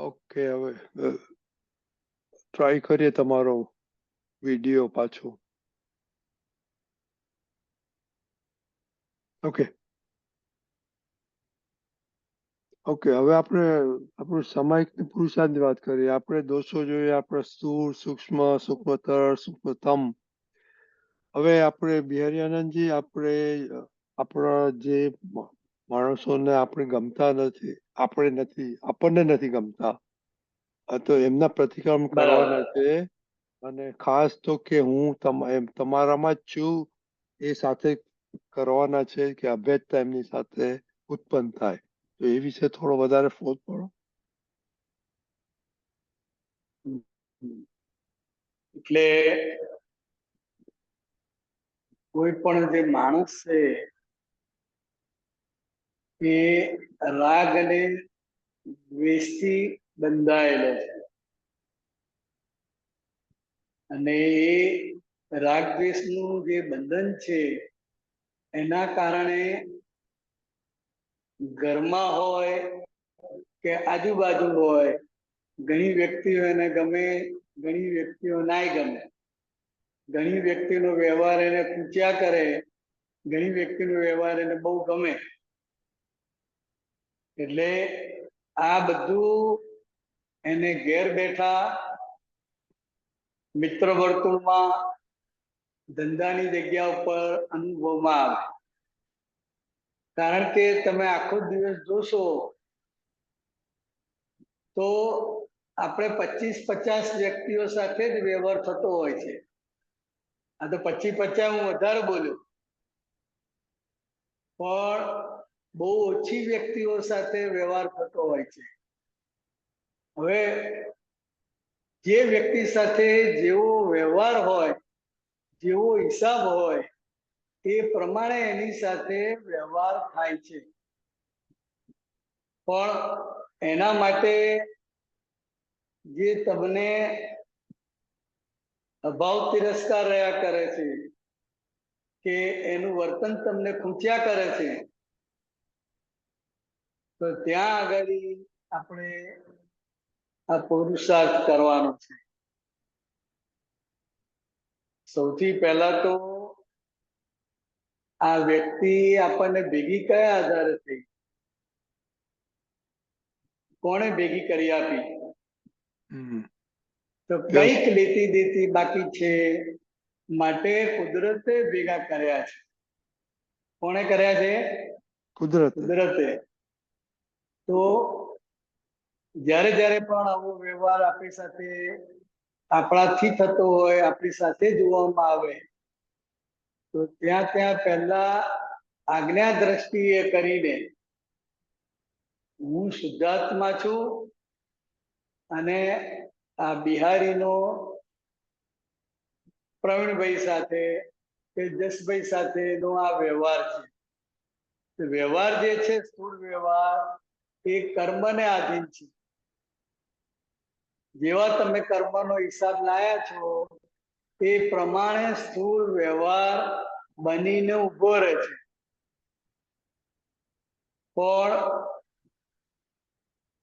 Okay, હવે try કરીએ તમારો વિડીયો પાછો. ઓકે ઓકે, હવે આપણે આપણું સામાયિક ને પુરુષાર્થની વાત કરીએ. આપણે દોષો જોઈએ, આપણે સ્થૂળ, સૂક્ષ્મ, સૂક્ષ્મતર, સૂક્ષ્મતમ. હવે આપણે બિહારી આનંદજી, આપણે આપણા જે માણસોને આપણે ગમતા નથી, આપણને નથી ગમતા, તો એમના પ્રતિક્રમણ કરવાના છે. અને ખાસ તો કે હું તમારામાં જ છું એ સાથે કરવાના છે કે અભેદતા એમની સાથે ઉત્પન્ન થાય. તો એ વિશે થોડો વધારે ફોજ પડો. એટલે કોઈ પણ જે માણસ છે એ રાગ અને દ્વેષથી બંધાયેલો છે, અને એ રાગ દ્વેષનું જે બંધન છે એના કારણે ઘરમાં હોય કે આજુબાજુ હોય, ઘણી વ્યક્તિઓ એને ગમે, ઘણી વ્યક્તિઓ નાય ગમે. ઘણી વ્યક્તિનો વ્યવહાર એને પૂછ્યા કરે, ઘણી વ્યક્તિનો વ્યવહાર એને બહુ ગમે. એટલે આ બધું એને ઘેર બેઠા મિત્ર વર્તુળમાં, ધંધાની જગ્યા ઉપર અનુભવમાં આવે. કારણ કે તમે આખો દિવસ જોશો તો આપણે 25-50 વ્યક્તિઓ સાથે જ વ્યવહાર થતો હોય છે. આ તો 25-50 હું વધારે બોલ્યો, પણ બહુ ઓછી વ્યક્તિઓ સાથે વ્યવહાર થતો હોય છે. હવે જે વ્યક્તિ સાથે જેવો વ્યવહાર હોય, જેવો હિસાબ હોય, એ પ્રમાણે એની સાથે વ્યવહાર થાય છે. પણ એના માટે જે તમને અભાવ તિરસ્કાર રહ્યા કરે છે, કે એનું વર્તન તમને ખૂંચ્યા કરે છે, તો ત્યાં આગળ આપણે આ પુરુષાર્થ કરવાનો છે. સૌથી પહેલા તો આ વ્યક્તિ આપણને ભેગી કયા આધારે થઈ, કોણે ભેગી કરી આપી? તો કઈક લેતી દેતી બાકી છે, માટે કુદરતે ભેગા કર્યા છે. કોણે કર્યા છે? કુદરતે. તો જ્યારે જ્યારે પણ આવો વ્યવહાર આપણી સાથે આપણાથી થતો હોય, આપણી સાથે જોવામાં આવે, તો ત્યાં ત્યાં પહેલા આજ્ઞા દ્રષ્ટિએ કરીને હું શુદ્ધાત્મા છું અને આ બિહારીનો પ્રવીણભાઈ સાથે કે જસભાઈ સાથેનો આ વ્યવહાર છે. વ્યવહાર જે છે, સ્થૂળ વ્યવહાર, એ કર્મને આધીન છે. જેવા તમે કર્મનો હિસાબ લાયા છો એ પ્રમાણે સ્થૂળ વ્યવહાર બનીને ઉભો રહે છે. પણ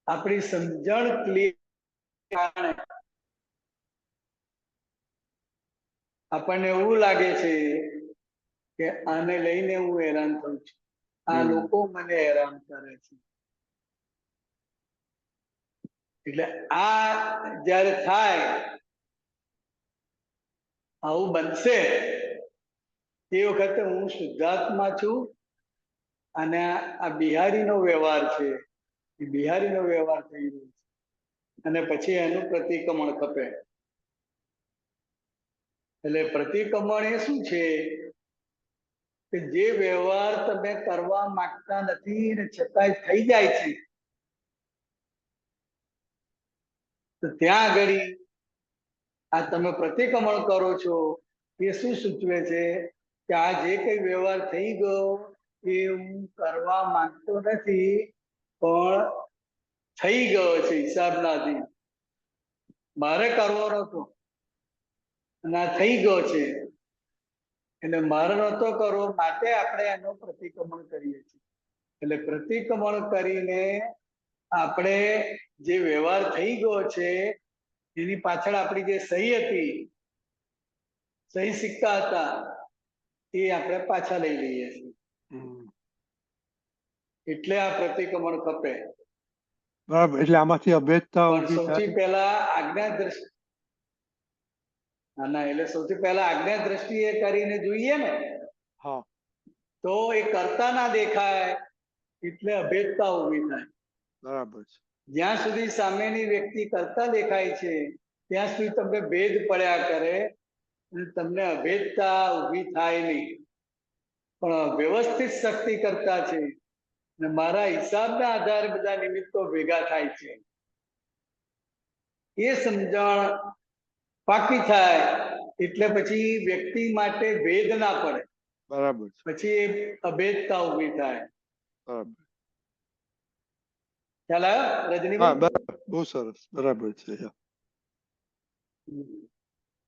આપણી સમજણ કારણે આપણને એવું લાગે છે કે આને લઈને હું હેરાન થઉં છું, આ લોકો મને હેરાન કરે છે. એટલે આ જ્યારે થાય, આવું બનશે, તે વખતે હું શુદ્ધાત્મા છું અને આ બિહારીનો વ્યવહાર છે, એ બિહારીનો વ્યવહાર થઈ રહ્યો છે. અને પછી એનું પ્રતિક્રમણ ખપે. એટલે પ્રતિક્રમણ એ શું છે કે જે વ્યવહાર તમે કરવા માંગતા નથી ને છતાંય થઈ જાય છે, તો ત્યાં આગળ આ તમે પ્રતિક્રમણ કરો છો, એ શું સૂચવે છે કે આ જે કઈ વ્યવહાર થઈ ગયો એ હું કરવા માંગતો નથી, પણ થઈ ગયો છે હિસાબના આધીન, મારે કરવો નતો અને આ થઈ ગયો છે. એટલે મારે નતો કરવો, માટે આપણે એનું પ્રતિક્રમણ કરીએ છીએ. એટલે પ્રતિક્રમણ કરીને આપણે જે વ્યવહાર થઈ ગયો છે એની પાછળ આપણી જે સહી હતી, સહી સિક્કા હતા, એ આપણે પાછા લઈ લઈએ છીએ. એટલે આ પ્રતિક્રમણ ખપે. બરાબર. એટલે આમાંથી અભેદતા પણ ઊભી સૌથી થાય. પહેલા આજ્ઞા દ્રષ્ટિ, ના એટલે સૌથી પહેલા આજ્ઞા દ્રષ્ટિએ કરીને જોઈએ ને, હા, તો એ કરતા ના દેખાય એટલે અભેદતા ઊભી થાય. બરાબર છે. જ્યાં સુધી સામેની વ્યક્તિ કરતા દેખાય છે ત્યાં સુધી તમને ભેદ પડ્યા કરે અને તમને અભેદતા ઊભી થાય નહીં. પણ વ્યવસ્થિત શક્તિ કરતા છે અને મારા હિસાબના આધારે બધા નિમિત્તો ભેગા થાય છે, એ સમજણ પાકી થાય એટલે પછી વ્યક્તિ માટે ભેદ ના પડે, બરાબર છે. પછી અભેદતા ઊભી થાય. બરાબર. ખ્યાલ આવ્યો હા, રજનીભાઈ? બરાબર. બહુ સરસ. બરાબર છે. હમ.